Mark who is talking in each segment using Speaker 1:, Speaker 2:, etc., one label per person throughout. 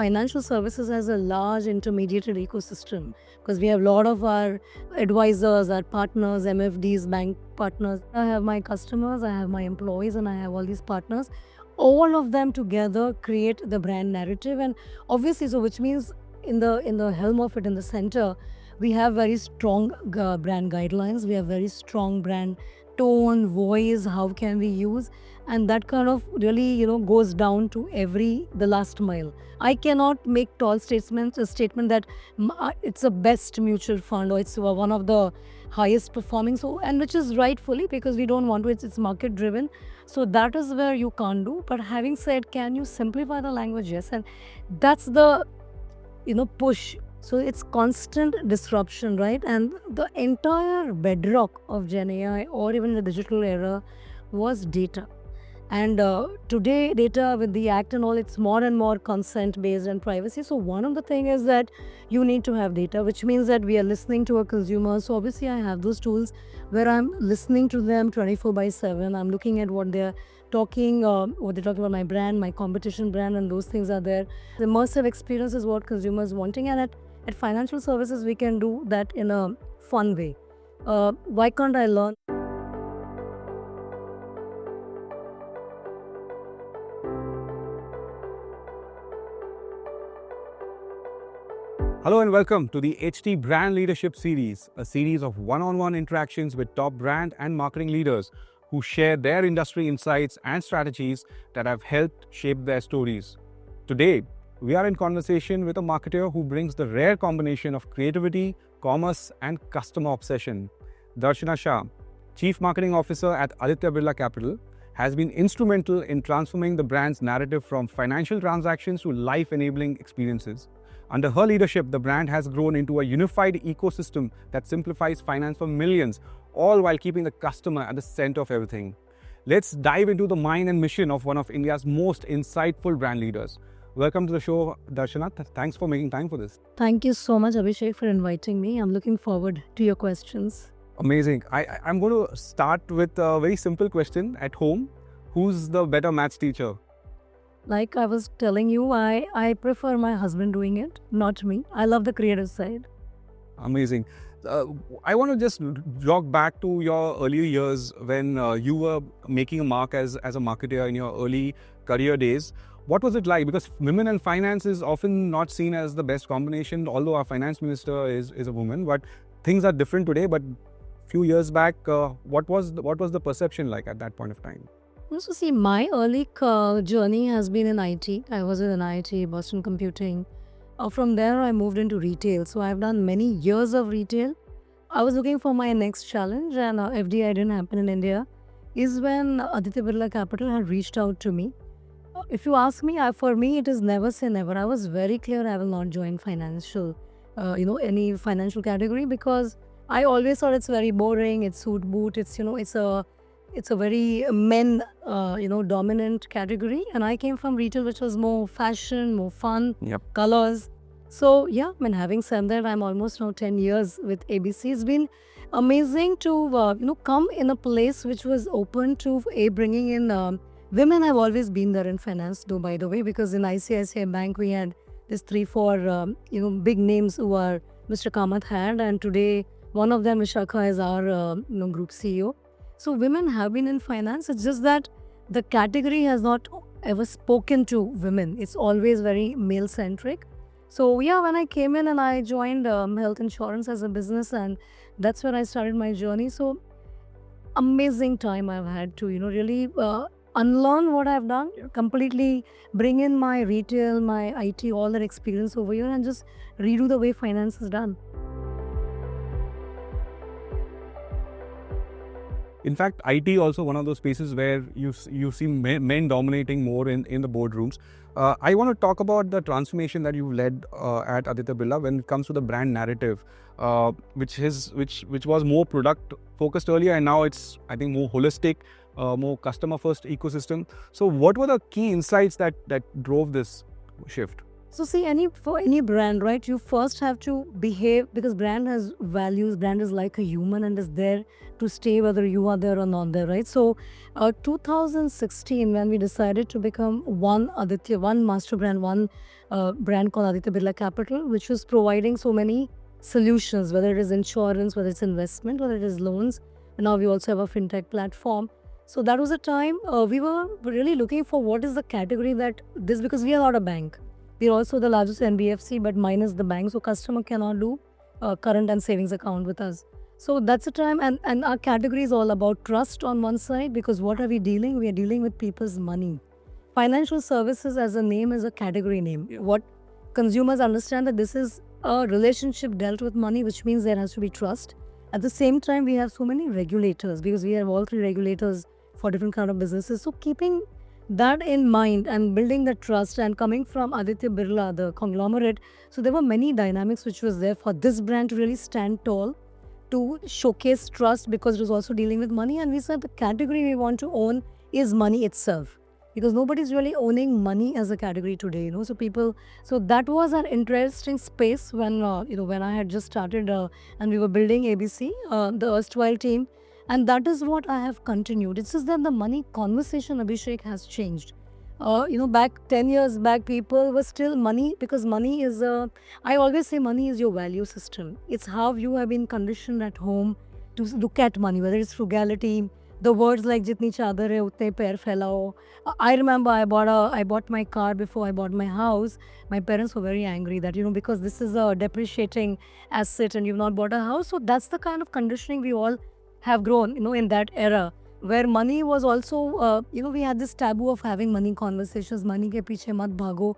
Speaker 1: Financial services has a large intermediary ecosystem because we have a lot of our advisors, our partners, MFDs, bank partners. I have my customers, I have my employees, and I have all these partners. All of them together create the brand narrative, and obviously, so which means in the helm of it, in the center, we have very strong brand guidelines. We have very strong brand tone, voice. How can we use, and that kind of really goes down to the last mile. I cannot make tall statements, a statement that it's the best mutual fund or it's one of the highest performing, so, and which is rightfully, because we don't want to, it's market driven. So that is where you can't do. But having said, can you simplify the language? Yes, and that's the push. So it's constant disruption, right? And the entire bedrock of Gen AI, or even the digital era, was data. And today, data with the act and all, it's more and more consent based and privacy. So one of the thing is that you need to have data, which means that we are listening to our consumers. So obviously, I have those tools where I'm listening to them 24/7. I'm looking at what they're talking, what they're talking about my brand, my competition brand, and those things are there. The immersive experience is what consumers wanting, and at financial services, we can do that in a fun way. Why can't I learn?
Speaker 2: Hello and welcome to the HT Brand Leadership Series, a series of one-on-one interactions with top brand and marketing leaders who share their industry insights and strategies that have helped shape their stories. Today, we are in conversation with a marketer who brings the rare combination of creativity, commerce, and customer obsession. Darshana Shah, Chief Marketing Officer at Aditya Birla Capital, has been instrumental in transforming the brand's narrative from financial transactions to life-enabling experiences. Under her leadership, the brand has grown into a unified ecosystem that simplifies finance for millions, all while keeping the customer at the center of everything. Let's dive into the mind and mission of one of India's most insightful brand leaders. Welcome to the show, Darshana. Thanks for making time for this.
Speaker 1: Thank you so much, Abhishek, for inviting me. I'm looking forward to your questions.
Speaker 2: Amazing. I'm going to start with a very simple question. At home, who's the better maths teacher?
Speaker 1: Like I was telling you, I prefer my husband doing it, not me. I love the creative side.
Speaker 2: Amazing. I want to just jog back to your earlier years when you were making a mark as a marketer in your early career days. What was it like? Because women and finance is often not seen as the best combination, although our finance minister is a woman. But things are different today. But a few years back, what was the perception like at that point of time?
Speaker 1: So see, my early journey has been in IT. I was in IT, Boston Computing. From there, I moved into retail. So I've done many years of retail. I was looking for my next challenge, and FDI didn't happen in India. Is when Aditya Birla Capital had reached out to me. If you ask me, for me, it is never say never. I was very clear I will not join any financial category, because I always thought it's very boring. It's suit boot. It's a very men, dominant category. And I came from retail, which was more fashion, more fun, colors. So yeah, having said that, I'm almost now 10 years with ABC. It's been amazing to, come in a place which was open to bringing in women. Have always been there in finance, though, by the way, because in ICICI Bank, we had this 3-4, big names who are Mr. Kamath had. And today, one of them, Vishakha, is our, group CEO. So women have been in finance. It's just that the category has not ever spoken to women. It's always very male-centric. So yeah, when I came in and I joined health insurance as a business, and that's where I started my journey. So amazing time I've had to, really unlearn what I've done, completely bring in my retail, my IT, all that experience over here, and just redo the way finance is done.
Speaker 2: In fact, IT also one of those spaces where you see men dominating more in the boardrooms. I want to talk about the transformation that you led at Aditya Birla when it comes to the brand narrative, which was more product focused earlier, and now it's, I think, more holistic, more customer first ecosystem. So what were the key insights that drove this shift?
Speaker 1: So see, for any brand, right? You first have to behave, because brand has values. Brand is like a human and is there to stay whether you are there or not there, right? So, 2016, when we decided to become one Aditya, one master brand, one brand called Aditya Birla Capital, which was providing so many solutions, whether it is insurance, whether it's investment, whether it is loans. And now we also have a fintech platform. So that was a time we were really looking for what is the category that this, because we are not a bank. We're also the largest NBFC, but minus the bank, so customer cannot do current and savings account with us. So that's the time, and our category is all about trust on one side, because what are we dealing? We are dealing with people's money. Financial services as a name is a category name. What consumers understand that this is a relationship dealt with money, which means there has to be trust. At the same time, we have so many regulators, because we have all three regulators for different kind of businesses. So keeping that in mind and building the trust, and coming from Aditya Birla, the conglomerate, so there were many dynamics which was there for this brand to really stand tall, to showcase trust, because it was also dealing with money. And we said the category we want to own is money itself, because nobody's really owning money as a category today, so people, so that was an interesting space when when I had just started, and we were building ABC, the erstwhile team. And that is what I have continued. It's just that the money conversation, Abhishek, has changed. Back 10 years back, people were still money, because money is I always say money is your value system. It's how you have been conditioned at home to look at money, whether it's frugality, the words like jitni chadar hai utne pair phailao. I remember I bought my car before I bought my house. My parents were very angry that, because this is a depreciating asset and you've not bought a house. So that's the kind of conditioning we all have grown, in that era, where money was also, we had this taboo of having money conversations, money ke piche mat bhago,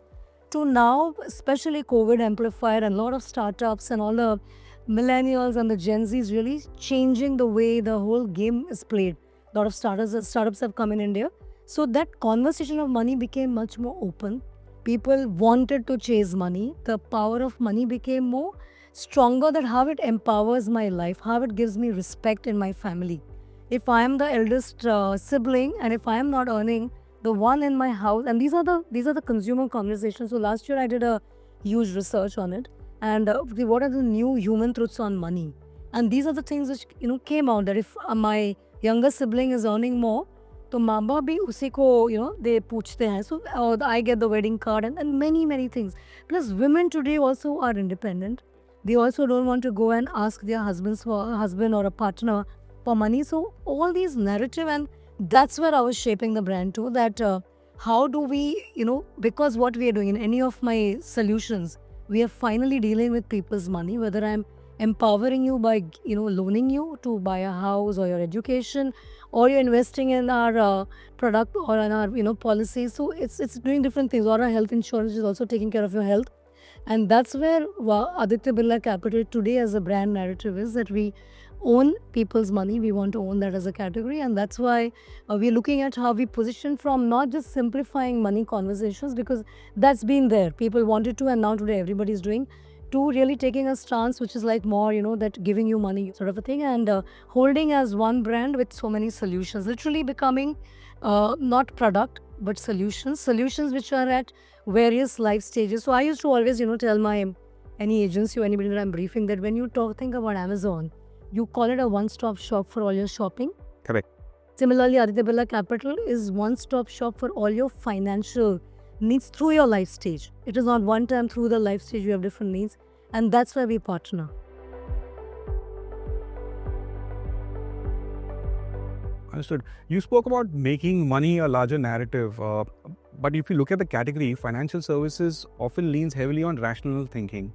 Speaker 1: to now, especially COVID amplified, and a lot of startups and all the millennials and the Gen Zs really changing the way the whole game is played. A lot of startups have come in India. So that conversation of money became much more open. People wanted to chase money. The power of money became more stronger, that how it empowers my life, how it gives me respect in my family. If I am the eldest sibling, and if I am not earning, the one in my house, and these are the consumer conversations. So last year I did a huge research on it, and what are the new human truths on money, and these are the things which came out, that if my younger sibling is earning more, तो माँ बाप भी उसी को they पूछते हैं. So I get the wedding card, and many things. Plus women today also are independent. They also don't want to go and ask their husband or a partner for money. So all these narrative, and that's where I was shaping the brand too, that how do we, because what we are doing in any of my solutions, we are finally dealing with people's money, whether I'm empowering you by, loaning you to buy a house or your education, or you're investing in our product or in our, policies. So it's doing different things. Or our health insurance is also taking care of your health. And that's where Aditya Birla Capital today as a brand narrative is, that we own people's money. We want to own that as a category. And that's why we're looking at how we position from not just simplifying money conversations, because that's been there. People wanted to, and now today everybody's doing, to really taking a stance which is like more, that giving you money sort of a thing, and holding as one brand with so many solutions, literally becoming not product, but solutions which are at various life stages. So I used to always, tell any agency or anybody that I'm briefing, that when you think about Amazon, you call it a one-stop shop for all your shopping.
Speaker 2: Correct.
Speaker 1: Similarly, Aditya Birla Capital is one-stop shop for all your financial needs through your life stage. It is not one time through the life stage you have different needs, and that's why we partner.
Speaker 2: Understood. You spoke about making money a larger narrative, but if you look at the category, financial services often leans heavily on rational thinking.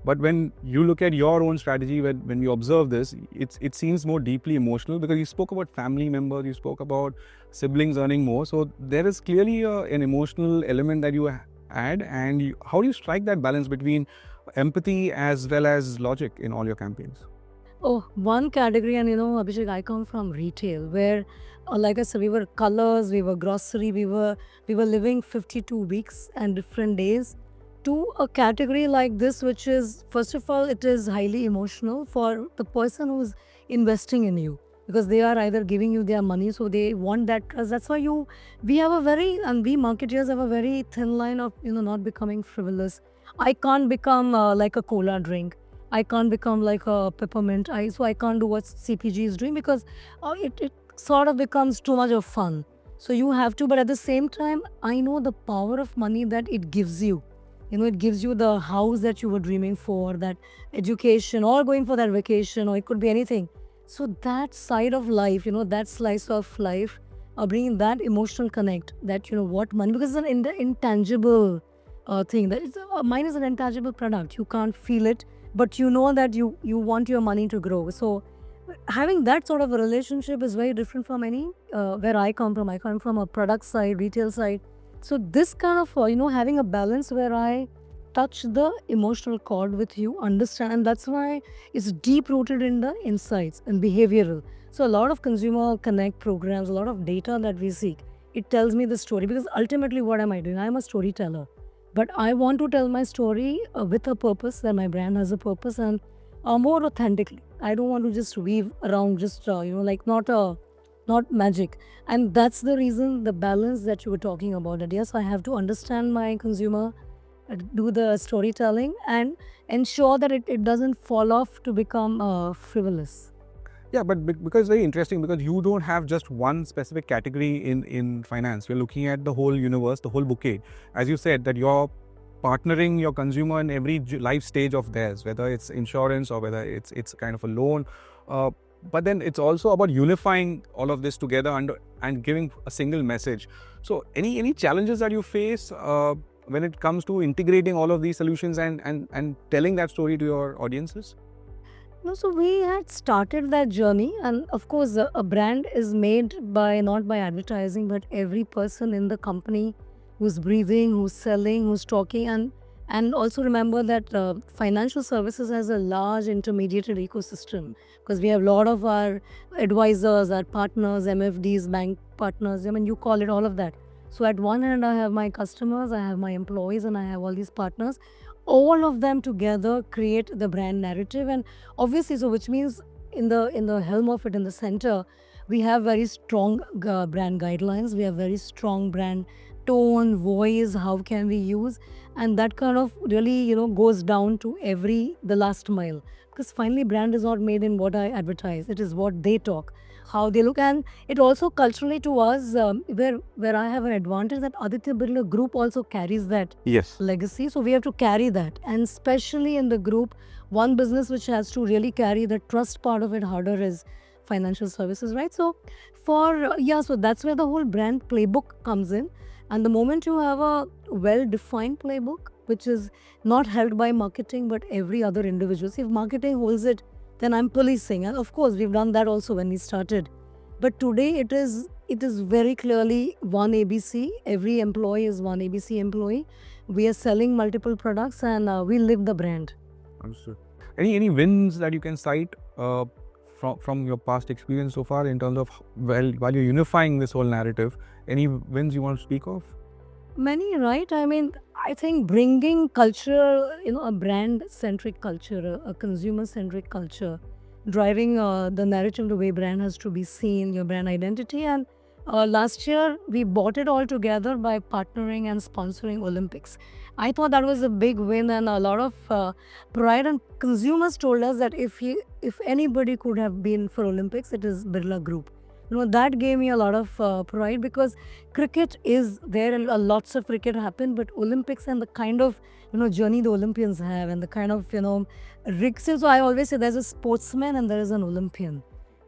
Speaker 2: But when you look at your own strategy, when you observe this, it seems more deeply emotional, because you spoke about family members, you spoke about siblings earning more. So there is clearly an emotional element that you add. And how do you strike that balance between empathy as well as logic in all your campaigns?
Speaker 1: Oh, one category, and Abhishek, I come from retail, where, like I said, we were colors, we were grocery, we were living 52 weeks and different days, to a category like this, which is, first of all, it is highly emotional for the person who's investing in you. because they are either giving you their money, so they want that trust. That's why we have a very, and we marketeers have a very thin line of not becoming frivolous. I can't become like a cola drink. I can't become like a peppermint. So I can't do what CPG is doing, because it sort of becomes too much of fun. So you have to, but at the same time, I know the power of money that it gives you. It gives you the house that you were dreaming for, that education, or going for that vacation, or it could be anything. So that side of life, that slice of life, bringing that emotional connect, that what money, because it's an intangible thing. That mine is an intangible product. You can't feel it, but you know that you want your money to grow. So having that sort of a relationship is very different from any where I come from. I come from a product side, retail side. So this kind of having a balance where I touch the emotional chord with you, understand, and that's why it's deep rooted in the insights and behavioral. So a lot of consumer connect programs, a lot of data that we seek, it tells me the story, because ultimately what am I doing? I'm a storyteller, but I want to tell my story with a purpose, that my brand has a purpose, and more authentically. I don't want to just weave around, just like not magic. And that's the reason, the balance that you were talking about, that yes, I have to understand my consumer, do the storytelling, and ensure that it doesn't fall off to become frivolous.
Speaker 2: Yeah, but because it's very interesting, because you don't have just one specific category in finance. You're looking at the whole universe, the whole bouquet. As you said, that you're partnering your consumer in every life stage of theirs, whether it's insurance or whether it's kind of a loan. But then it's also about unifying all of this together and giving a single message. So any challenges that you face when it comes to integrating all of these solutions and telling that story to your audiences?
Speaker 1: No, so we had started that journey, and of course, a brand is made by not by advertising, but every person in the company who's breathing, who's selling, who's talking, and also remember that financial services has a large intermediated ecosystem, because we have a lot of our advisors, our partners, MFDs, bank partners. I mean, you call it all of that. So at one hand, I have my customers, I have my employees, and I have all these partners. All of them together create the brand narrative, and obviously, so which means in the helm of it, in the center, we have very strong brand guidelines. We have very strong brand tone, voice. How can we use, and that kind of really goes down to the last mile, because finally brand is not made in what I advertise. It is what they talk, how they look, and it also culturally to us, where I have an advantage, that Aditya Birla Group also carries that
Speaker 2: Yes.
Speaker 1: legacy. So we have to carry that, and especially in the group, one business which has to really carry the trust part of it harder is financial services, right? So so that's where the whole brand playbook comes in. And the moment you have a well defined playbook, which is not held by marketing but every other individual. See, if marketing holds it, then I'm policing, and of course we've done that also when we started. But today it is very clearly one ABC. Every employee is one ABC employee. We are selling multiple products, and we live the brand.
Speaker 2: Understood. Any wins that you can cite from your past experience so far, in terms of while you're unifying this whole narrative? Any wins you want to speak of?
Speaker 1: Many, right? I mean, I think bringing culture, a brand-centric culture, a consumer-centric culture, driving the narrative, the way brand has to be seen, your brand identity. And last year, we brought it all together by partnering and sponsoring Olympics. I thought that was a big win, and a lot of pride. And consumers told us that if anybody could have been for Olympics, it is Birla Group. That gave me a lot of pride, because cricket is there, and lots of cricket happen, but Olympics and the kind of journey the Olympians have, and the kind of risks. So I always say there's a sportsman and there is an Olympian.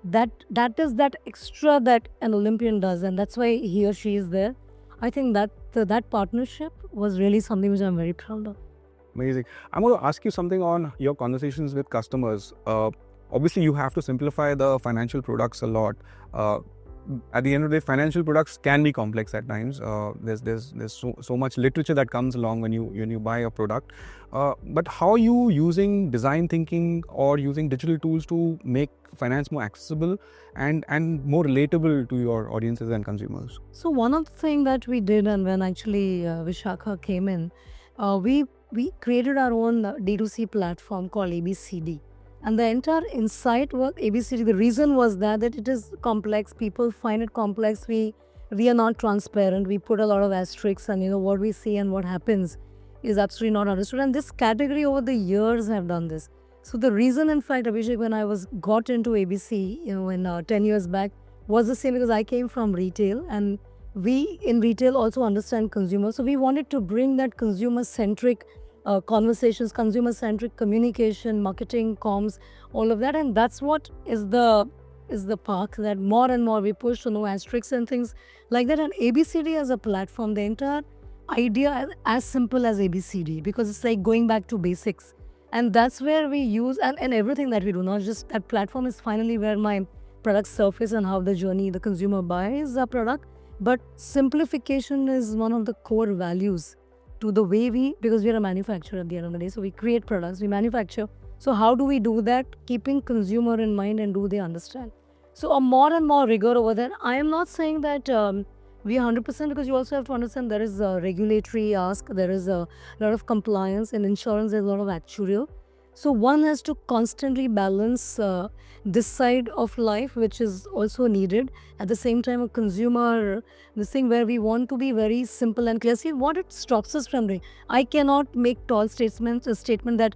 Speaker 1: That is that extra that an Olympian does, and that's why he or she is there. I think that partnership was really something which I'm very proud of.
Speaker 2: Amazing. I'm going to ask you something on your conversations with customers. Obviously, you have to simplify the financial products a lot. At the end of the day, financial products can be complex at times. There's so much literature that comes along when you buy a product. But how are you using design thinking or using digital tools to make finance more accessible and more relatable to your audiences and consumers?
Speaker 1: So one of the things that we did, and when actually Vishakha came in, we created our own D2C platform called ABCD. And the entire insight was ABCD. The reason was that it is complex. People find it complex. We are not transparent. We put a lot of asterisks, and what we see and what happens is absolutely not understood. And this category over the years have done this. So the reason, in fact, Abhishek, when I got into ABC, in 10 years back, was the same because I came from retail, and we in retail also understand consumers. So we wanted to bring that consumer-centric conversations, consumer-centric communication, marketing, comms, all of that, and that's what is the path that more and more we push to know asterisks and things like that. And ABCD as a platform, the entire idea as simple as ABCD, because it's like going back to basics. And that's where we use, and everything that we do, not just that platform is finally where my product surface and how the journey the consumer buys a product. But simplification is one of the core values to the way because we are a manufacturer at the end of the day. So we create products, we manufacture. So how do we do that? Keeping consumer in mind, and do they understand? So a more and more rigor over there. I am not saying that we are 100%, because you also have to understand there is a regulatory ask, there is a lot of compliance. In insurance, there's a lot of actuarial. So one has to constantly balance this side of life, which is also needed. At the same time, a consumer, this thing where we want to be very simple and clear. See, what it stops us from doing. I cannot make tall statements, a statement that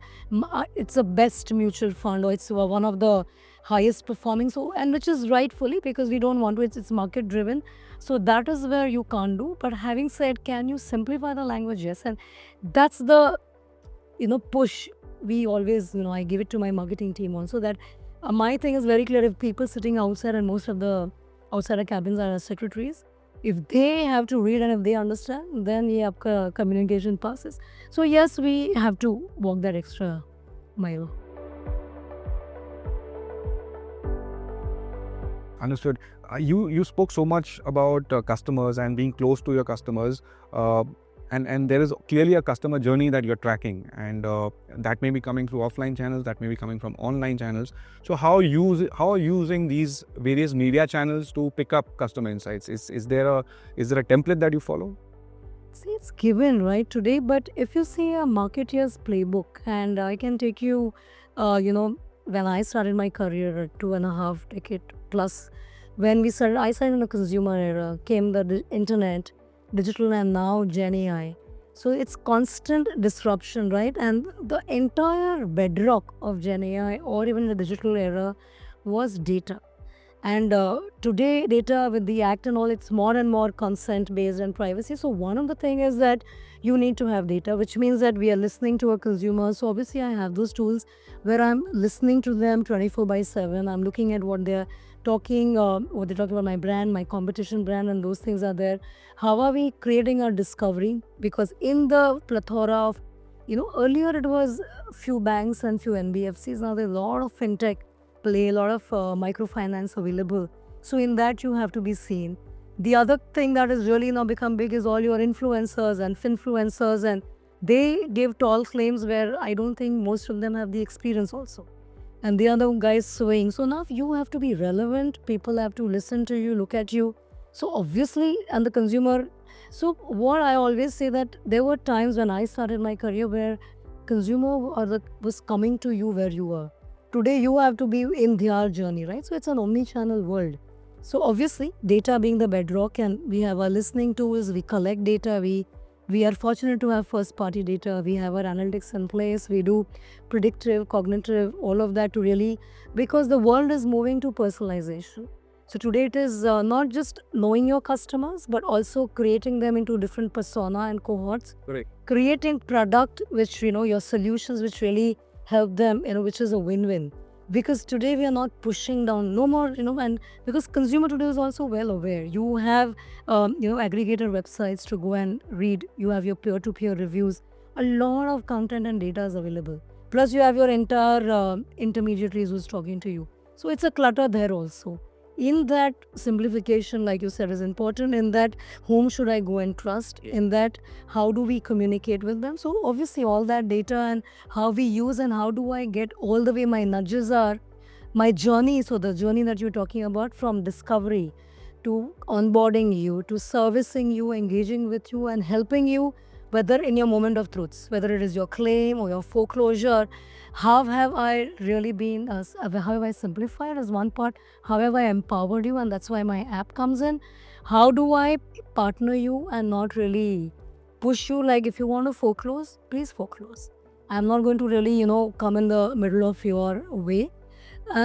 Speaker 1: it's a best mutual fund or it's one of the highest performing, so, and which is rightfully, because we don't want to, it's market driven. So that is where you can't do. But having said, can you simplify the language? Yes. And that's the push we always, I give it to my marketing team also, that my thing is very clear. If people sitting outside, and most of the outsider cabins are secretaries, if they have to read and if they understand, then aapka communication passes. So yes, we have to walk that extra mile.
Speaker 2: Understood. You spoke so much about customers and being close to your customers, and there is clearly a customer journey that you're tracking, and that may be coming through offline channels, that may be coming from online channels. So how are you using these various media channels to pick up customer insights? Is there a template that you follow?
Speaker 1: See, it's given right today, but if you see a marketeer's playbook, and I can take you, when I started my career 2.5 decade plus, when I started in the consumer era, came the internet, digital, and now Gen AI. So it's constant disruption, right? And the entire bedrock of Gen AI, or even the digital era, was data. And today, data with the act and all, it's more and more consent based and privacy. So one of the things is that you need to have data, which means that we are listening to a consumer. So obviously I have those tools where I'm listening to them 24/7. I'm looking at what they're talking, what they're talking about my brand, my competition brand, and those things are there. How are we creating our discovery? Because in the plethora of, earlier it was few banks and few NBFCs. Now there's a lot of fintech play, a lot of microfinance available. So in that you have to be seen. The other thing that has really now become big is all your influencers and finfluencers, and they give tall claims where I don't think most of them have the experience also. And they are the guys swaying. So now you have to be relevant. People have to listen to you, look at you. So obviously, and the consumer. So what I always say, that there were times when I started my career where consumer was coming to you where you were. Today you have to be in their journey, right? So it's an omni-channel world. So obviously, data being the bedrock, and we have our listening tools, we collect data, we are fortunate to have first-party data, we have our analytics in place, we do predictive, cognitive, all of that to really, because the world is moving to personalization. So today it is not just knowing your customers, but also creating them into different persona and cohorts.
Speaker 2: Correct.
Speaker 1: Creating product which, your solutions which really help them, which is a win-win. Because today we are not pushing down, no more, and because consumer today is also well aware. You have, aggregator websites to go and read. You have your peer-to-peer reviews. A lot of content and data is available. Plus you have your entire intermediaries who's talking to you. So it's a clutter there also. In that, simplification, like you said, is important. In that, whom should I go and trust? In that, how do we communicate with them? So obviously all that data and how we use, and how do I get all the way my nudges are, my journey. So the journey that you're talking about, from discovery to onboarding you, to servicing you, engaging with you, and helping you whether in your moment of truths, whether it is your claim or your foreclosure, how have I really been, how have I simplified as one part, how have I empowered you, and that's why my app comes in. How do I partner you and not really push you, like if you want to foreclose, please foreclose. I'm not going to really, come in the middle of your way.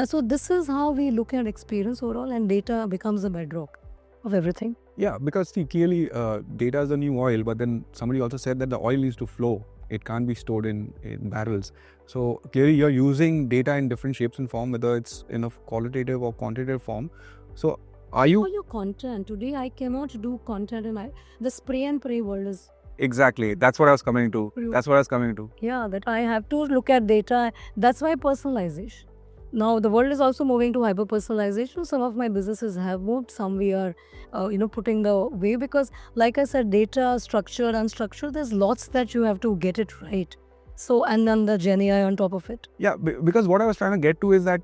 Speaker 1: So this is how we look at experience overall, and data becomes the bedrock of everything.
Speaker 2: Yeah, because see, clearly data is the new oil, but then somebody also said that the oil needs to flow. It can't be stored in barrels. So clearly you're using data in different shapes and form, whether it's in a qualitative or quantitative form. So are you...
Speaker 1: For your content, today I cannot do content in the spray and pray world is...
Speaker 2: Exactly. That's what I was coming to.
Speaker 1: Yeah, that I have to look at data. That's why personalization. Now the world is also moving to hyper personalization. Some of my businesses have moved. Some we are, putting the way, because, like I said, data, structure, unstructured. There's lots that you have to get it right. So, and then the Gen AI on top of it.
Speaker 2: Yeah, because what I was trying to get to is that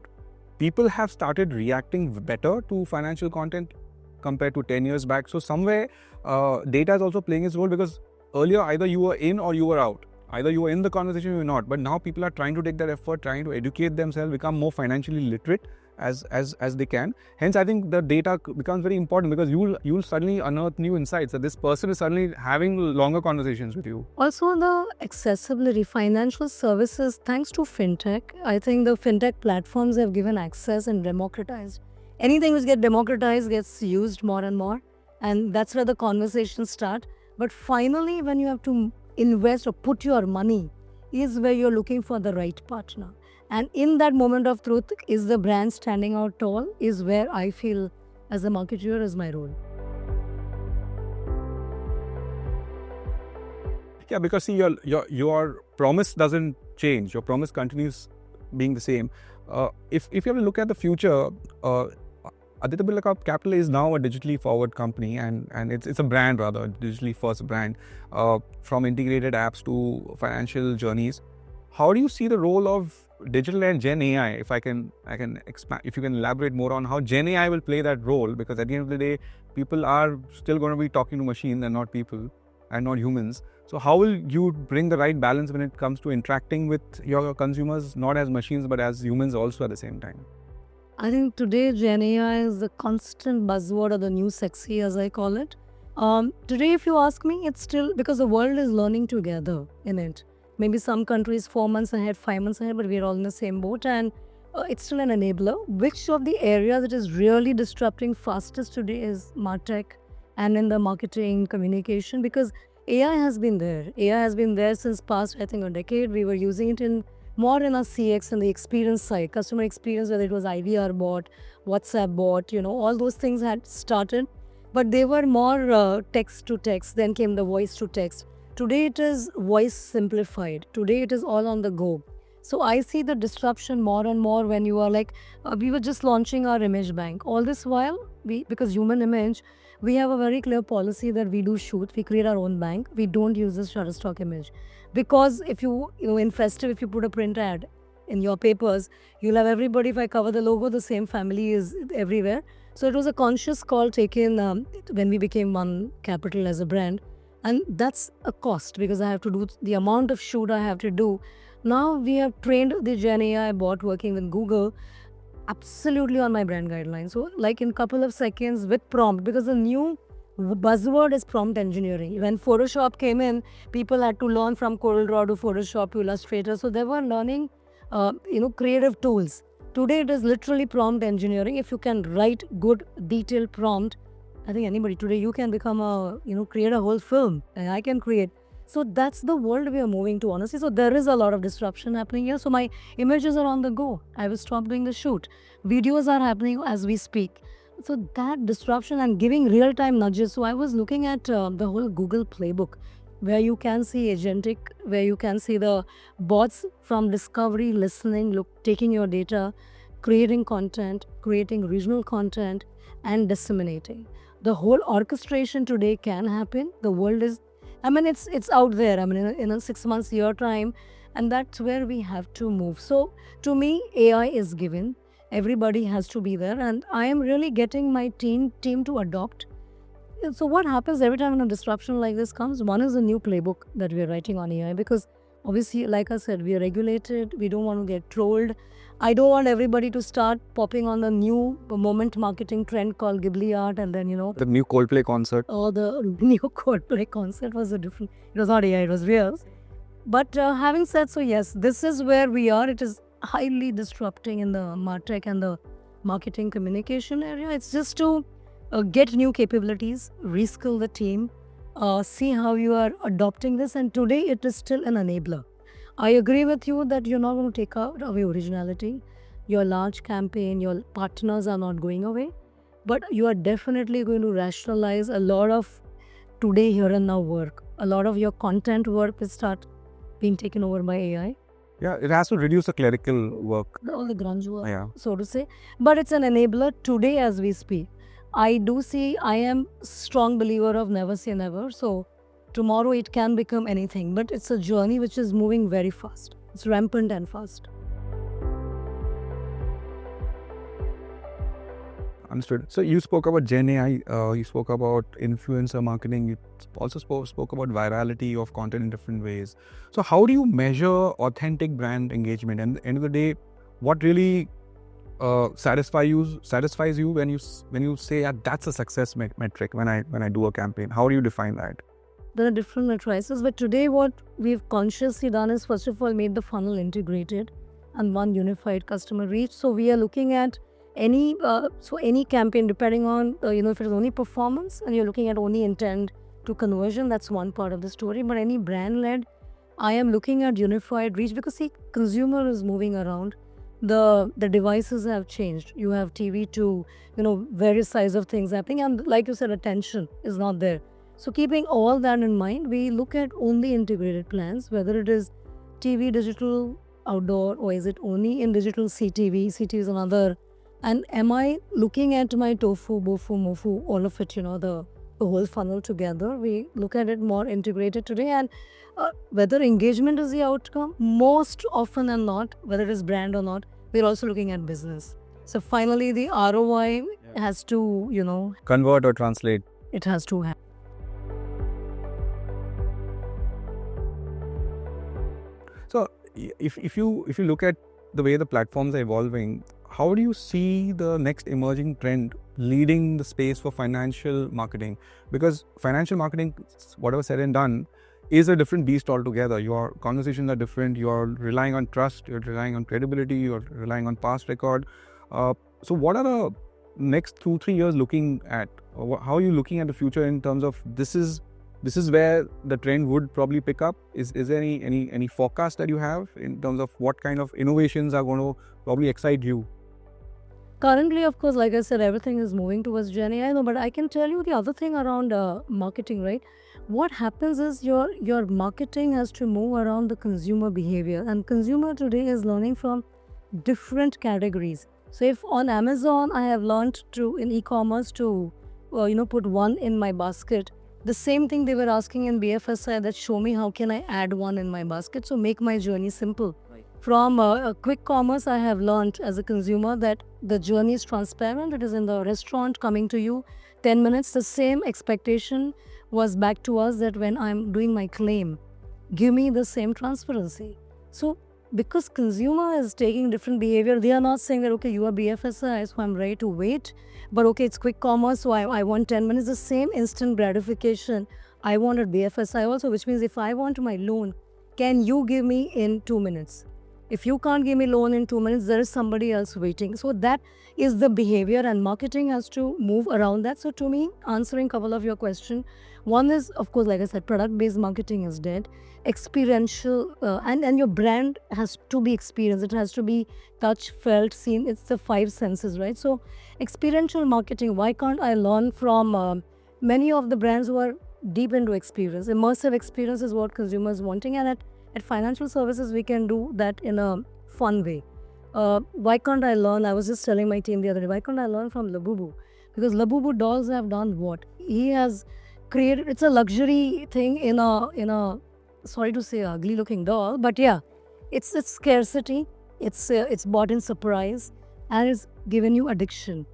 Speaker 2: people have started reacting better to financial content compared to 10 years back. So somewhere data is also playing its role, because earlier either you were in or you were out. Either you were in the conversation or you were not. But now people are trying to take that effort, trying to educate themselves, become more financially literate as they can. Hence, I think the data becomes very important, because you'll suddenly unearth new insights that this person is suddenly having longer conversations with you.
Speaker 1: Also, the accessibility, financial services, thanks to fintech, I think the fintech platforms have given access and democratized. Anything which gets democratized gets used more and more, and that's where the conversations start. But finally, when you have to invest or put your money, is where you're looking for the right partner. And in that moment of truth, is the brand standing out tall, is where I feel as a marketer is my role.
Speaker 2: Yeah, because see, your promise doesn't change. Your promise continues being the same. If you have to look at the future, Aditya Birla Capital is now a digitally forward company, and it's a brand, rather, a digitally first brand, from integrated apps to financial journeys. How do you see the role of digital and Gen AI? If I can expand, if you can elaborate more on how Gen AI will play that role, because at the end of the day, people are still going to be talking to machines and not people and not humans. So how will you bring the right balance when it comes to interacting with your consumers, not as machines but as humans also at the same time?
Speaker 1: I think today Gen AI is the constant buzzword, or the new sexy, as I call it. Today, if you ask me, it's still, because the world is learning together in it. Maybe some countries 4 months ahead, 5 months ahead, but we're all in the same boat, and it's still an enabler. Which of the areas that is really disrupting fastest today is MarTech and in the marketing, communication, because AI has been there. AI has been there since past, I think, a decade. We were using it in more in our CX and the experience side, customer experience, whether it was IVR bot, WhatsApp bot, all those things had started, but they were more text to text. Then came the voice to text. Today it is voice simplified. Today it is all on the go. So I see the disruption more and more when you are like, we were just launching our image bank. All this while, because human image, we have a very clear policy that we do shoot, we create our own bank. We don't use this Shutterstock image. Because if you in festive, if you put a print ad in your papers, you'll have everybody, if I cover the logo, the same family is everywhere. So it was a conscious call taken when we became One Capital as a brand. And that's a cost, because I have to do the amount of shoot I have to do. Now we have trained the Gen AI bot working with Google absolutely on my brand guidelines. So like in couple of seconds with prompt, because the new buzzword is prompt engineering. When Photoshop came in, people had to learn from CorelDRAW to Photoshop to Illustrator. So they were learning, creative tools. Today it is literally prompt engineering. If you can write good detailed prompt, I think anybody today, you can become create a whole film, and I can create. So that's the world we are moving to, honestly. So there is a lot of disruption happening here. So my images are on the go. I will stop doing the shoot. Videos are happening as we speak. So that disruption and giving real-time nudges. So I was looking at the whole Google playbook, where you can see agentic, where you can see the bots from discovery, listening, taking your data, creating content, creating regional content, and disseminating. The whole orchestration today can happen. The world is, it's out there. In a 6 months, year time, and that's where we have to move. So to me, AI is given. Everybody has to be there, and I am really getting my team to adopt. So what happens every time when a disruption like this comes? One is a new playbook that we are writing on AI, because obviously, like I said, we are regulated. We don't want to get trolled. I don't want everybody to start popping on the new moment marketing trend called Ghibli art, and then
Speaker 2: The new Coldplay concert.
Speaker 1: or the new Coldplay concert was a different. It was not AI, it was real. But having said so, yes, this is where we are. It is highly disrupting in the MarTech and the marketing communication area. It's just to get new capabilities, reskill the team, see how you are adopting this. And today it is still an enabler. I agree with you that you're not going to take out away originality. Your large campaign, your partners are not going away, but you are definitely going to rationalize a lot of today, here and now work. A lot of your content work will start being taken over by AI.
Speaker 2: Yeah, it has to reduce the clerical work.
Speaker 1: All the grunge work,
Speaker 2: Yeah.
Speaker 1: so to say. But it's an enabler today as we speak. I am strong believer of never say never. So tomorrow it can become anything, but it's a journey which is moving very fast. It's rampant and fast.
Speaker 2: Understood. So you spoke about Gen AI, you spoke about influencer marketing, you also spoke about virality of content in different ways. So how do you measure authentic brand engagement? And at the end of the day, what really satisfies you when you say, yeah, that's a success metric when I do a campaign? How do you define that?
Speaker 1: There are different matrices, but today what we've consciously done is, first of all, made the funnel integrated and one unified customer reach. So we are looking at any campaign, depending on if it is only performance and you're looking at only intent to conversion, that's one part of the story. But any brand led, I am looking at unified reach, because see, consumer is moving around. The devices have changed. You have TV to various size of things happening, and like you said, attention is not there. So keeping all that in mind, we look at only integrated plans, whether it is TV, digital, outdoor, or is it only in digital CTV? CTV is another. And am I looking at my tofu, bofu, mofu, all of it, the whole funnel together? We look at it more integrated today. And whether engagement is the outcome, most often than not, whether it is brand or not, we're also looking at business. So finally, the ROI has to,
Speaker 2: Convert or translate.
Speaker 1: it has to happen.
Speaker 2: So if you look at the way the platforms are evolving, how do you see the next emerging trend leading the space for financial marketing? Because financial marketing, whatever said and done, is a different beast altogether. Your conversations are different. You're relying on trust. You're relying on credibility. You're relying on past record. So what are the next 2-3 years looking at? How are you looking at the future in terms of this is where the trend would probably pick up? Is there any forecast that you have in terms of what kind of innovations are going to probably excite you?
Speaker 1: Currently, of course, like I said, everything is moving towards Gen AI. No, but I can tell you the other thing around marketing, right? What happens is your marketing has to move around the consumer behavior, and consumer today is learning from different categories. So if on Amazon I have learned in e-commerce to put one in my basket, the same thing they were asking in BFSI, that show me how can I add one in my basket, so make my journey simple. From quick commerce, I have learned as a consumer that the journey is transparent. It is in the restaurant coming to you 10 minutes. The same expectation was back to us, that when I'm doing my claim, give me the same transparency. So because consumer is taking different behavior, they are not saying that, okay, you are BFSI, so I'm ready to wait. But okay, it's quick commerce, so I want 10 minutes. The same instant gratification I wanted BFSI also, which means if I want my loan, can you give me in 2 minutes? If you can't give me loan in 2 minutes, there is somebody else waiting. So that is the behavior, and marketing has to move around that. So to me, answering a couple of your question, one is, of course, like I said, product-based marketing is dead. Experiential, and your brand has to be experienced. It has to be touch, felt, seen. It's the 5 senses, right? So experiential marketing, why can't I learn from many of the brands who are deep into experience? Immersive experience is what consumers wanting, and at financial services, we can do that in a fun way. Why can't I learn? I was just telling my team the other day, why can't I learn from Labubu? Because Labubu dolls have done what? He has created, it's a luxury thing in a sorry to say, ugly looking doll, but yeah, it's scarcity, it's bought in surprise, and it's given you addiction.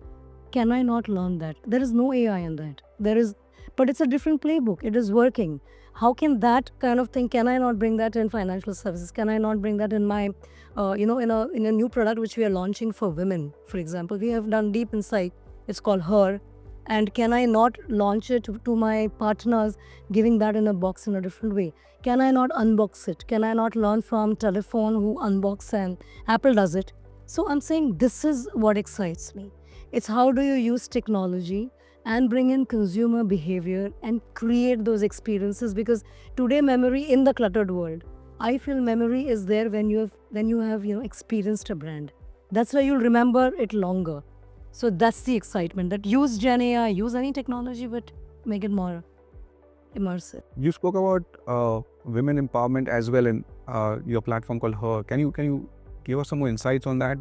Speaker 1: Can I not learn that? There is no AI in that. There is but it's a different playbook. It is working. How can that kind of thing, can I not bring that in financial services? Can I not bring that in my, in a new product which we are launching for women, for example? We have done deep insight. It's called Her. And can I not launch it to my partners, giving that in a box in a different way? Can I not unbox it? Can I not learn from Telephone who unbox, and Apple does it? So I'm saying this is what excites me. It's how do you use technology and bring in consumer behavior and create those experiences, because today memory in the cluttered world, I feel memory is there when you have experienced a brand. That's why you'll remember it longer. So that's the excitement, that use Gen AI, use any technology, but make it more immersive.
Speaker 2: You spoke about women empowerment as well in your platform called Her. Can you give us some more insights on that?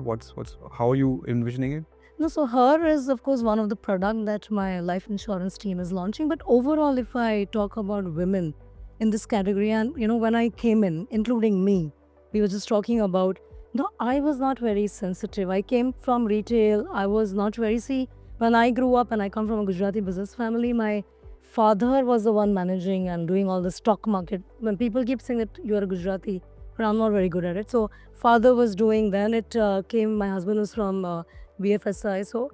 Speaker 2: How are you envisioning it?
Speaker 1: No, so Her is of course one of the product that my life insurance team is launching. But overall, if I talk about women in this category, and when I came in, including me, we were just talking about, no, I was not very sensitive. I came from retail. I was not very, when I grew up and I come from a Gujarati business family, my father was the one managing and doing all the stock market. When people keep saying that you are a Gujarati, but I'm not very good at it. So father was doing, then it came, my husband was from BFSI. So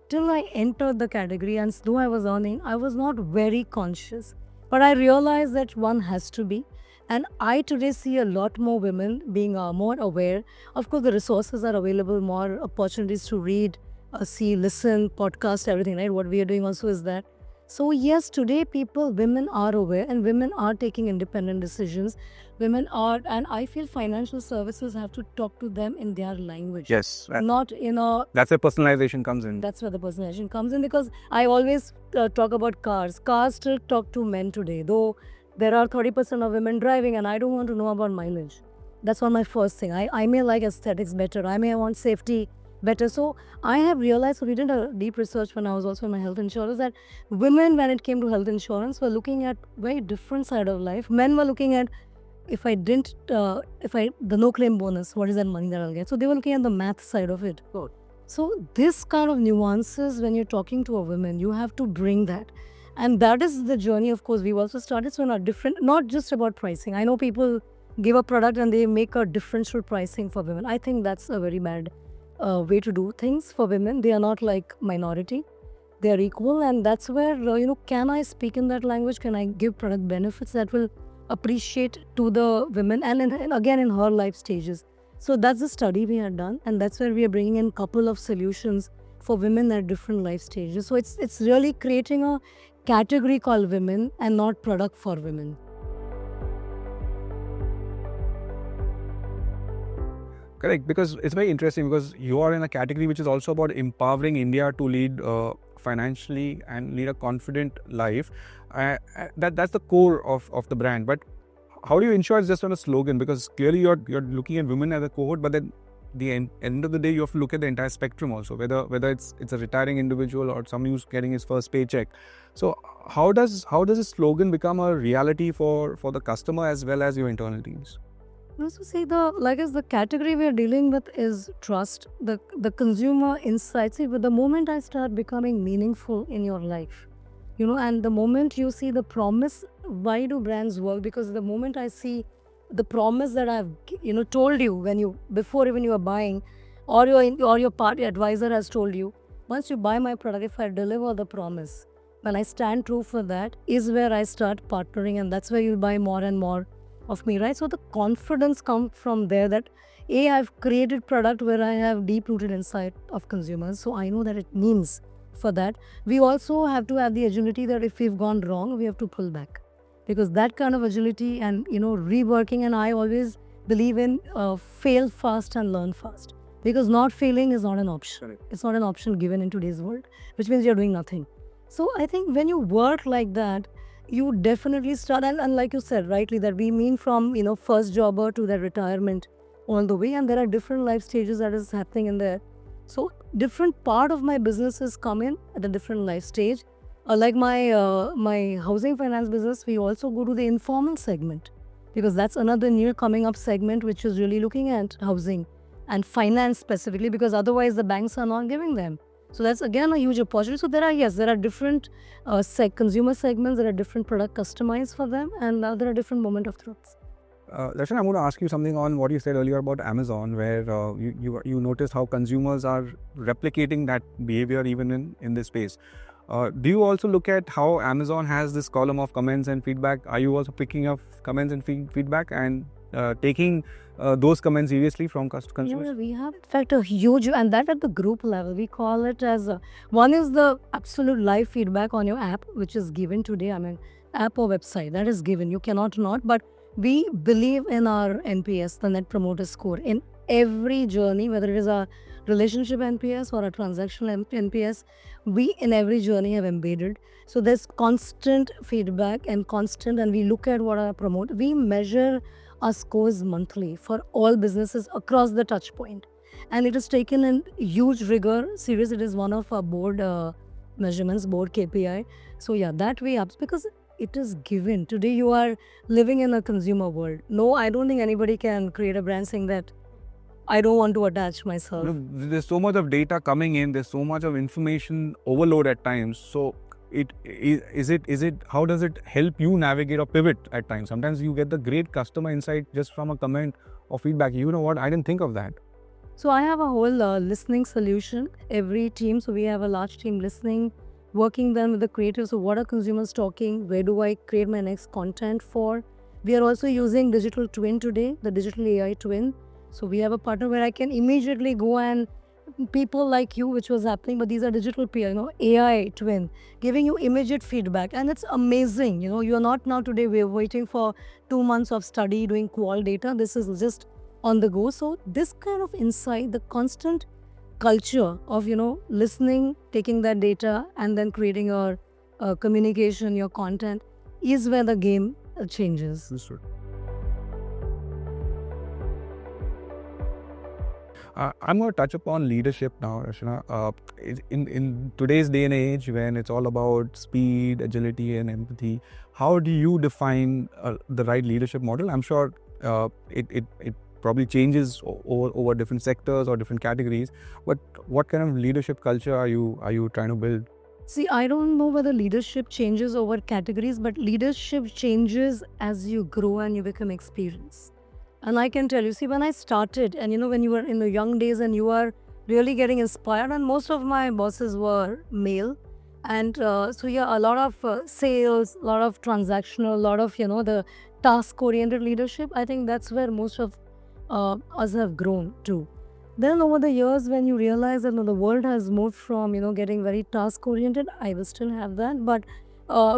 Speaker 1: till I entered the category, and though I was earning, I was not very conscious. But I realized that one has to be. And I today see a lot more women being more aware. Of course, the resources are available, more opportunities to read, see, listen, podcast, everything, right? What we are doing also is that. So yes, today women are aware, and women are taking independent decisions. Women are, and I feel financial services have to talk to them in their language.
Speaker 2: Yes.
Speaker 1: Not,
Speaker 2: That's where personalization comes in.
Speaker 1: That's where the personalization comes in, because I always talk about cars. Cars still talk to men today, though there are 30% of women driving, and I don't want to know about mileage. That's not my first thing. I may like aesthetics better. I may want safety better. So I have realized, so we did a deep research when I was also in my health insurance, that women, when it came to health insurance, were looking at very different side of life. Men were looking at, the no claim bonus, what is that money that I'll get? So they were looking at the math side of it. So this kind of nuances, when you're talking to a woman, you have to bring that. And that is the journey, of course, we've also started. So not different, not just about pricing. I know people give a product and they make a differential pricing for women. I think that's a very bad way to do things for women. They are not like minority. They are equal. And that's where, can I speak in that language? Can I give product benefits that will appreciate to the women? And again, in her life stages. So that's the study we had done. And that's where we are bringing in a couple of solutions for women at different life stages. So it's really creating a category called women and not product for women.
Speaker 2: Correct, because it's very interesting, because you are in a category which is also about empowering India to lead financially and lead a confident life. That's the core of the brand. But how do you ensure it's just not a slogan? Because clearly you're looking at women as a cohort, but then the end of the day, you have to look at the entire spectrum also, whether it's a retiring individual or somebody who's getting his first paycheck. So how does a slogan become a reality for the customer as well as your internal teams?
Speaker 1: Also see, the category we are dealing with is trust, the consumer insights. See, but the moment I start becoming meaningful in your life, and the moment you see the promise, why do brands work? Because the moment I see the promise that I've told you before even you are buying, or your party advisor has told you, once you buy my product, if I deliver the promise, when I stand true for that, is where I start partnering, and that's where you'll buy more and more of me, right? So the confidence comes from there, that I've created product where I have deep rooted insight of consumers, so I know that it means for that. We also have to have the agility that if we've gone wrong, we have to pull back. Because that kind of agility and reworking, and I always believe in fail fast and learn fast, because not failing is not an option.
Speaker 2: Correct.
Speaker 1: It's not an option given in today's world, which means you're doing nothing. So I think when you work like that, you definitely start, and like you said rightly, that we mean from first jobber to that retirement all the way, and there are different life stages that is happening in there. So different part of my businesses come in at a different life stage. Like my housing finance business, we also go to the informal segment, because that's another new coming up segment which is really looking at housing and finance specifically, because otherwise the banks are not giving them. So that's again a huge opportunity. So there are different consumer segments, there are different product customized for them, and there are different moment of truths.
Speaker 2: Darshan, I'm going to ask you something on what you said earlier about Amazon, where you noticed how consumers are replicating that behavior even in this space. Do you also look at how Amazon has this column of comments and feedback? Are you also picking up comments and feedback and taking those comments seriously from consumers?
Speaker 1: Yeah, we have in fact a huge, and that at the group level, we call it as one is the absolute live feedback on your app, which is given today. I mean, app or website that is given. You cannot not, but we believe in our NPS, the Net Promoter Score, in every journey, whether it is a relationship NPS or a transactional NPS. We in every journey have embedded. So there's constant feedback and constant, and we look at what our promote. We measure our scores monthly for all businesses across the touch point, and it is taken in huge rigor serious. It is one of our board measurements, board KPI. So yeah, that way up, because it is given. Today you are living in a consumer world. No, I don't think anybody can create a brand saying that I don't want to attach myself.
Speaker 2: There's so much of data coming in, there's so much of information overload at times. So how does it help you navigate or pivot at times? Sometimes you get the great customer insight just from a comment or feedback. You know what, I didn't think of that.
Speaker 1: So I have a whole listening solution. Every team, so we have a large team listening, working then with the creators. So what are consumers talking? Where do I create my next content for? We are also using digital twin today, the digital AI twin. So we have a partner where I can immediately go and people like you, which was happening, but these are digital peer, AI twin, giving you immediate feedback. And it's amazing. You're not now today, we're waiting for 2 months of study doing qual data. This is just on the go. So this kind of insight, the constant culture of, listening, taking that data and then creating your communication, your content is where the game changes.
Speaker 2: I'm going to touch upon leadership now, Rachna. In today's day and age, when it's all about speed, agility, and empathy, how do you define the right leadership model? I'm sure it probably changes over different sectors or different categories. But what kind of leadership culture are you trying to build?
Speaker 1: See, I don't know whether leadership changes over categories, but leadership changes as you grow and you become experienced. And I can tell you, see, when I started, and when you were in the young days and you are really getting inspired, and most of my bosses were male. And so, yeah, a lot of sales, a lot of transactional, a lot of, the task-oriented leadership. I think that's where most of us have grown to. Then over the years, when you realize that the world has moved from, getting very task-oriented, I will still have that, but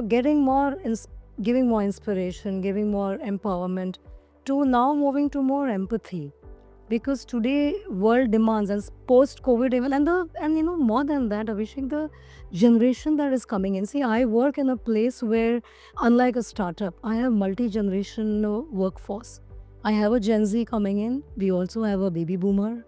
Speaker 1: giving more inspiration, giving more empowerment, to now moving to more empathy, because today world demands, and post-COVID even, and more than that, Abhishek, the generation that is coming in. See, I work in a place where, unlike a startup, I have multi-generational workforce. I have a Gen Z coming in. We also have a baby boomer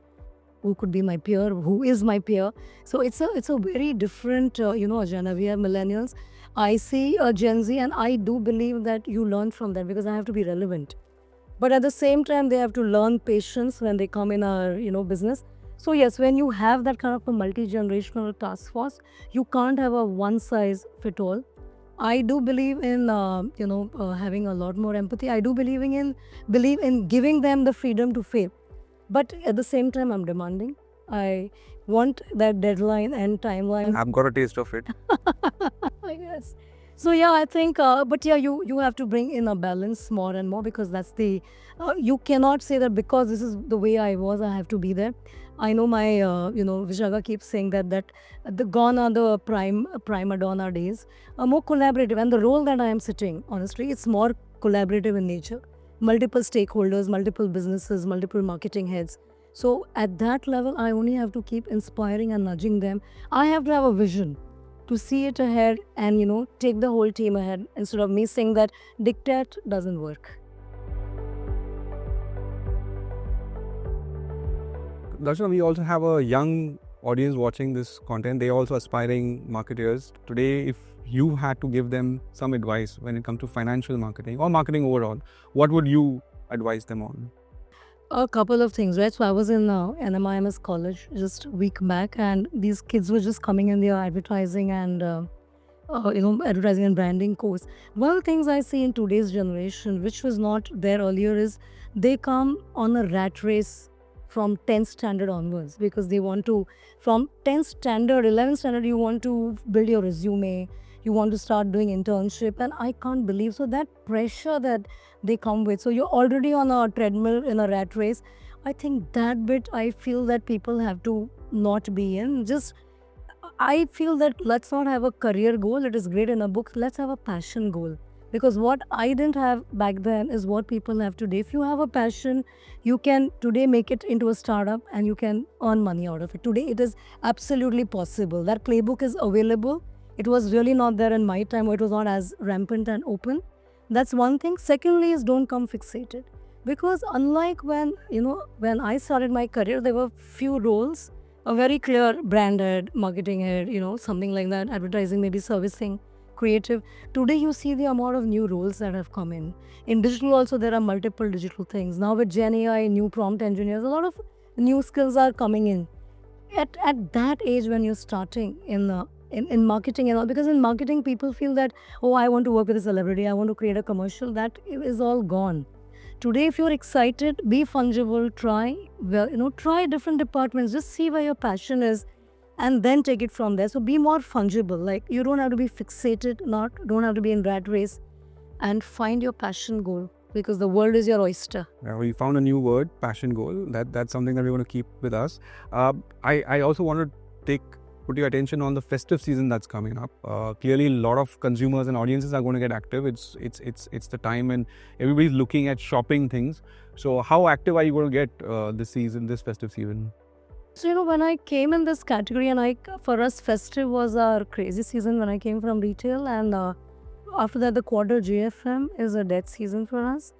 Speaker 1: who could be my peer, who is my peer. So it's a very different agenda. We have millennials. I see a Gen Z, and I do believe that you learn from that, because I have to be relevant. But at the same time, they have to learn patience when they come in our, business. So yes, when you have that kind of a multi-generational task force, you can't have a one-size-fit-all. I do believe in, having a lot more empathy. I do believe in giving them the freedom to fail. But at the same time, I'm demanding. I want that deadline and timeline.
Speaker 2: I've got a taste of it.
Speaker 1: I guess. So yeah, I think, but yeah, you have to bring in a balance more and more, because that's the, you cannot say that because this is the way I was, I have to be there. I know my, Vishaka keeps saying that the gone are the prima donna days, more collaborative. And the role that I am sitting, honestly, it's more collaborative in nature. Multiple stakeholders, multiple businesses, multiple marketing heads. So at that level, I only have to keep inspiring and nudging them. I have to have a vision to see it ahead and, take the whole team ahead, instead of me saying that dictate doesn't work.
Speaker 2: Darshan, we also have a young audience watching this content. They're also aspiring marketers. Today, if you had to give them some advice when it comes to financial marketing or marketing overall, what would you advise them on?
Speaker 1: A couple of things, right? So I was in NMIMS college just a week back, and these kids were just coming in their advertising and advertising and branding course. One of the things I see in today's generation, which was not there earlier, is they come on a rat race from 10th standard onwards because they want to, from 10th standard, 11th standard, you want to build your resume, you want to start doing internship, and I can't believe. So that pressure that they come with. So you're already on a treadmill in a rat race. I think that bit I feel that people have to not be in. Just I feel that let's not have a career goal. It is great in a book. Let's have a passion goal. Because what I didn't have back then is what people have today. If you have a passion, you can today make it into a startup and you can earn money out of it. Today, it is absolutely possible. That playbook is available. It was really not there in my time, where it was not as rampant and open. That's one thing. Secondly, is don't come fixated. Because unlike when I started my career, there were few roles, a very clear brand head, marketing head, something like that, advertising, maybe servicing, creative. Today, you see the amount of new roles that have come in. In digital, also, there are multiple digital things. Now, with Gen AI, new prompt engineers, a lot of new skills are coming in. At that age, when you're starting in marketing and all, because in marketing, people feel that, oh, I want to work with a celebrity, I want to create a commercial, that is all gone. Today, if you're excited, be fungible, try different departments, just see where your passion is and then take it from there. So be more fungible. Like you don't have to be fixated, don't have to be in rat race, and find your passion goal because the world is your oyster.
Speaker 2: We found a new word, passion goal. That's something that we want to keep with us. I also want to put your attention on the festive season that's coming up. Clearly, a lot of consumers and audiences are going to get active. It's the time when everybody's looking at shopping things. So, how active are you going to get this festive season?
Speaker 1: So when I came in this category, and for us, festive was our crazy season when I came from retail, and after that, the quarter GFM is a dead season for us.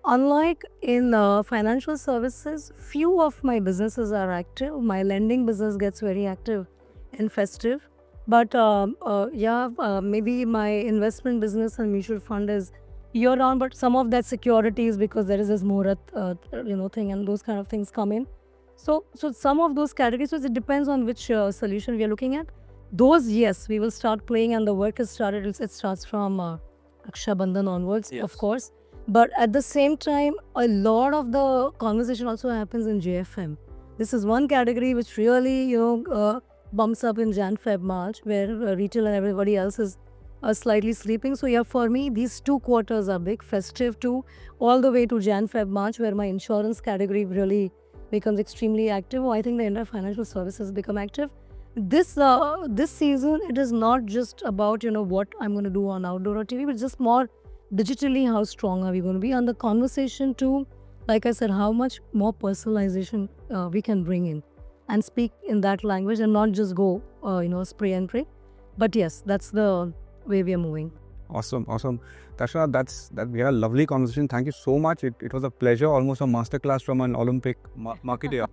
Speaker 1: Unlike in financial services, few of my businesses are active. My lending business gets very active in festive, but maybe my investment business and mutual fund is year round. But some of that securities, because there is this Muhurat thing, and those kind of things come in. So some of those categories, so it depends on which solution we are looking at. Those, yes, we will start playing, and the work has started. It starts from Raksha Bandhan onwards,
Speaker 2: Yes.
Speaker 1: of course. But at the same time, a lot of the conversation also happens in JFM. This is one category which really, bumps up in Jan, Feb, March, where retail and everybody else is slightly sleeping. So yeah, for me, these 2 quarters are big, festive too, all the way to Jan, Feb, March, where my insurance category really becomes extremely active. I think the entire financial services become active. This season, it is not just about what I'm going to do on outdoor or TV, but just more digitally, how strong are we going to be? And the conversation too, like I said, how much more personalization we can bring in and speak in that language and not just go spray and pray. But yes, that's the way we are moving.
Speaker 2: Awesome. Darshana, we had a lovely conversation. Thank you so much. It was a pleasure, almost a masterclass from an Olympic marketer.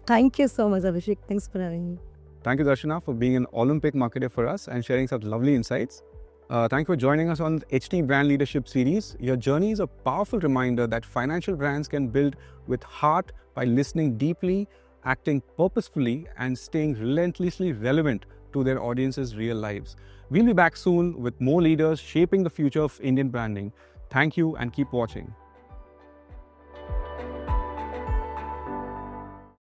Speaker 1: Thank you so much, Abhishek. Thanks for having me.
Speaker 2: Thank you, Darshana, for being an Olympic marketer for us and sharing such lovely insights. Thank you for joining us on the HT Brand Leadership Series. Your journey is a powerful reminder that financial brands can build with heart by listening deeply, acting purposefully, and staying relentlessly relevant to their audience's real lives. We'll be back soon with more leaders shaping the future of Indian branding. Thank you and keep watching.